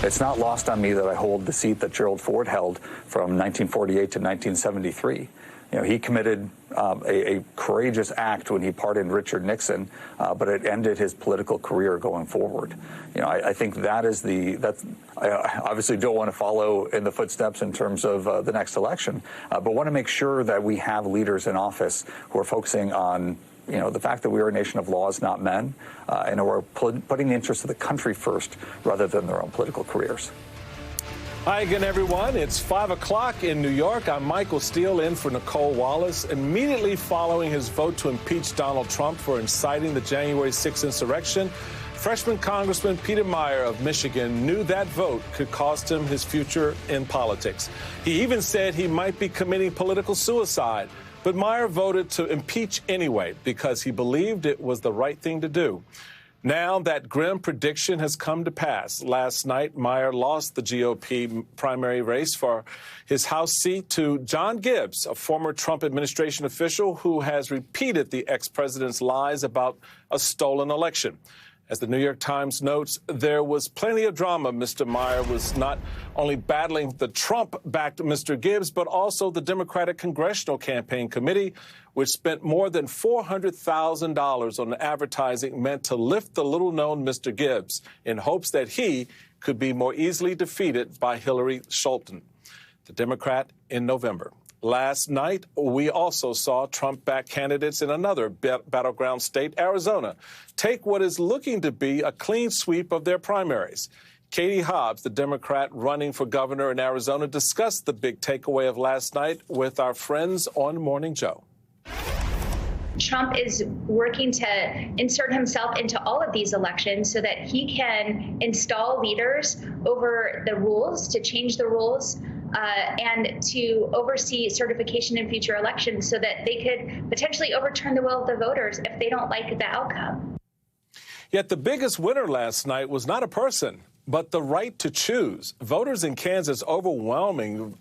It's not lost on me that I hold the seat that Gerald Ford held from 1948 to 1973. You know, he committed a courageous act when he pardoned Richard Nixon, but it ended his political career going forward. You know, I think that's I obviously don't want to follow in the footsteps in terms of the next election, but want to make sure that we have leaders in office who are focusing on, you know, the fact that we are a nation of laws, not men, and who are putting the interests of the country first rather than their own political careers. Hi again, everyone. It's 5 o'clock in New York. I'm Michael Steele in for Nicole Wallace. Immediately following his vote to impeach Donald Trump for inciting the January 6th insurrection, freshman Congressman Peter Meijer of Michigan knew that vote could cost him his future in politics. He even said he might be committing political suicide. But Meijer voted to impeach anyway because he believed it was the right thing to do. Now that grim prediction has come to pass. Last night, Meijer lost the GOP primary race for his House seat to John Gibbs, a former Trump administration official who has repeated the ex-president's lies about a stolen election. As the New York Times notes, there was plenty of drama. Mr. Meijer was not only battling the Trump-backed Mr. Gibbs, but also the Democratic Congressional Campaign Committee, which spent more than $400,000 on advertising meant to lift the little-known Mr. Gibbs in hopes that he could be more easily defeated by Hillary Clinton, the Democrat, in November. Last night, we also saw Trump-backed candidates in another battleground state, Arizona, take what is looking to be a clean sweep of their primaries. Katie Hobbs, the Democrat running for governor in Arizona, discussed the big takeaway of last night with our friends on Morning Joe. Trump is working to insert himself into all of these elections so that he can install leaders over the rules, to change the rules, and to oversee certification in future elections so that they could potentially overturn the will of the voters if they don't like the outcome. Yet the biggest winner last night was not a person, but the right to choose. Voters in Kansas overwhelming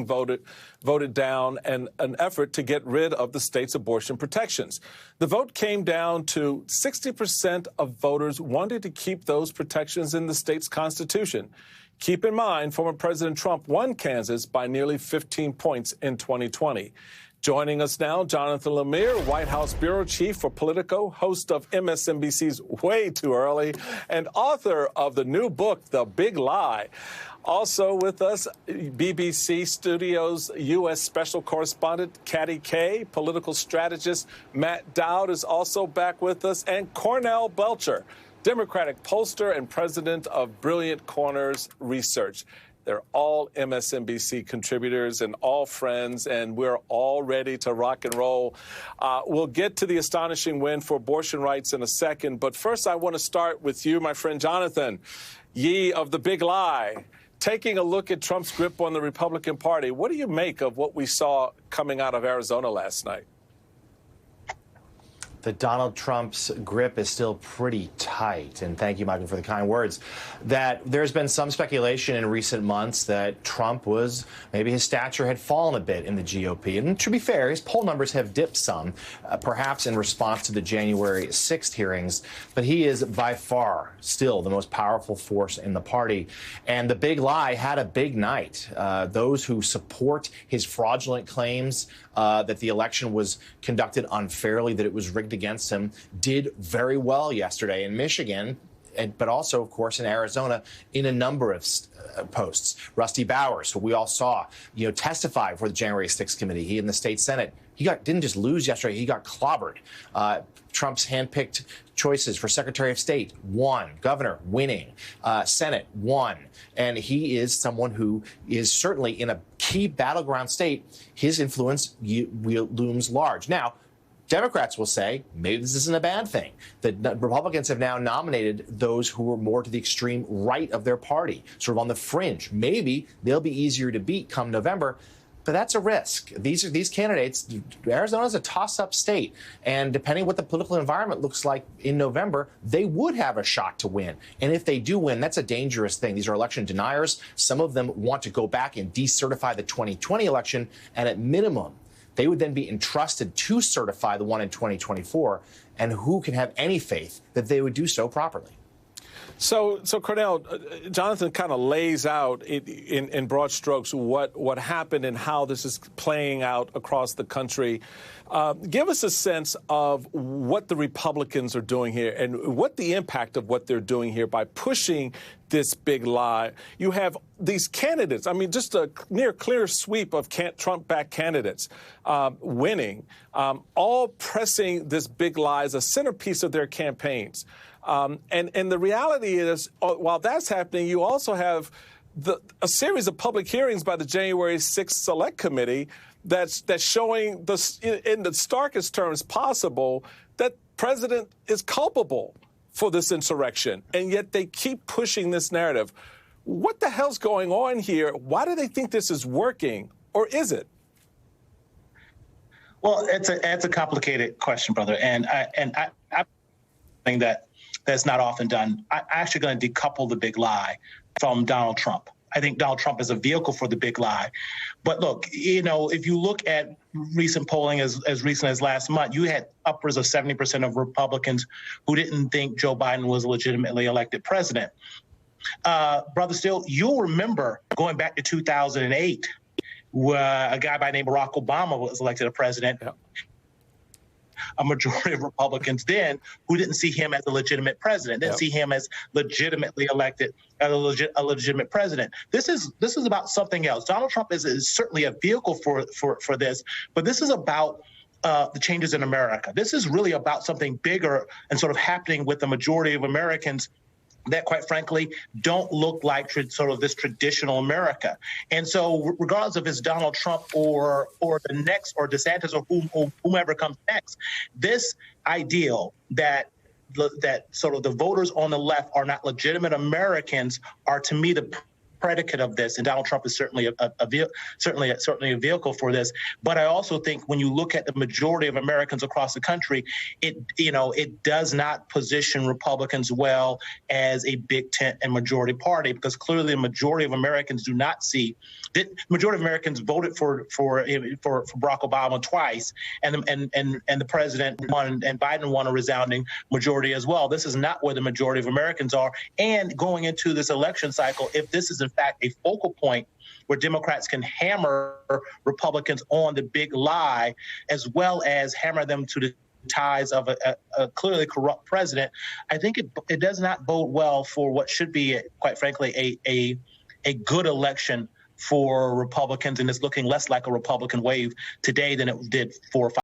voted down an effort to get rid of the state's abortion protections. The vote came down to 60% of voters wanted to keep those protections in the state's constitution. Keep in mind, former President Trump won Kansas by nearly 15 points in 2020. Joining us now, Jonathan Lemire, White House Bureau Chief for Politico, host of MSNBC's Way Too Early, and author of the new book, The Big Lie. Also with us, BBC Studios U.S. Special Correspondent Katty Kay, political strategist Matt Dowd is also back with us, and Cornell Belcher, Democratic pollster and president of Brilliant Corners Research. They're all MSNBC contributors and all friends, and we're all ready to rock and roll. We'll get to the astonishing win for abortion rights in a second, but first I want to start with you, my friend Jonathan, ye of The Big Lie. Taking a look at Trump's grip on the Republican Party, what do you make of what we saw coming out of Arizona last night? That Donald Trump's grip is still pretty tight. And thank you, Michael, for the kind words. That there's been some speculation in recent months that Trump was, maybe his stature had fallen a bit in the GOP. And to be fair, his poll numbers have dipped some, perhaps in response to the January 6th hearings. But he is by far still the most powerful force in the party. And The Big Lie had a big night. Those who support his fraudulent claims that the election was conducted unfairly, that it was rigged against him, did very well yesterday in Michigan, but also, of course, in Arizona in a number of posts. Rusty Bowers, who we all saw, testify for the January 6th committee. He in the state Senate. He didn't just lose yesterday, he got clobbered. Trump's handpicked choices for Secretary of State, won. Governor, winning. Senate, won. And he is someone who is certainly in a key battleground state. His influence looms large. Now, Democrats will say maybe this isn't a bad thing. The Republicans have now nominated those who are more to the extreme right of their party, sort of on the fringe. Maybe they'll be easier to beat come November. But that's a risk. These candidates, Arizona's a toss-up state. And depending what the political environment looks like in November, they would have a shot to win. And if they do win, that's a dangerous thing. These are election deniers. Some of them want to go back and decertify the 2020 election. And at minimum, they would then be entrusted to certify the one in 2024. And who can have any faith that they would do so properly? So Cornell, Jonathan kind of lays out in broad strokes what happened and how this is playing out across the country. Give us a sense of what the Republicans are doing here and what the impact of what they're doing here by pushing this big lie. You have these candidates, I mean, just a near clear sweep of Trump-backed candidates winning, all pressing this big lie as a centerpiece of their campaigns. And the reality is, while that's happening, you also have a series of public hearings by the January 6th Select Committee that's showing in the starkest terms possible that president is culpable for this insurrection, and yet they keep pushing this narrative. What the hell's going on here? Why do they think this is working, or is it? Well, it's a complicated question, brother, and I think that's not often done. I'm actually going to decouple the big lie from Donald Trump. I think Donald Trump is a vehicle for the big lie. But look, if you look at recent polling as recent as last month, you had upwards of 70% of Republicans who didn't think Joe Biden was a legitimately elected president. Brother Steele, you'll remember going back to 2008, where a guy by the name of Barack Obama was elected a president. Yeah. A majority of Republicans then who didn't see him as a legitimate president, didn't see him as legitimately elected, a legitimate president. This is about something else. Donald Trump is certainly a vehicle for this, but this is about the changes in America. This is really about something bigger and sort of happening with the majority of Americans that, quite frankly, don't look like sort of this traditional America. And so regardless if it's Donald Trump or the next, or DeSantis, or whomever comes next, this ideal that sort of the voters on the left are not legitimate Americans are, to me, the predicate of this, and Donald Trump is certainly a vehicle for this. But I also think when you look at the majority of Americans across the country, it does not position Republicans well as a big tent and majority party, because clearly the majority of Americans do not see. The majority of Americans voted for Barack Obama twice, and the president won, and Biden won a resounding majority as well. This is not where the majority of Americans are. And going into this election cycle, if this is in fact a focal point where Democrats can hammer Republicans on the big lie, as well as hammer them to the ties of a clearly corrupt president, I think it does not bode well for what should be, quite frankly, a good election for Republicans, and it's looking less like a Republican wave today than it did 4 or 5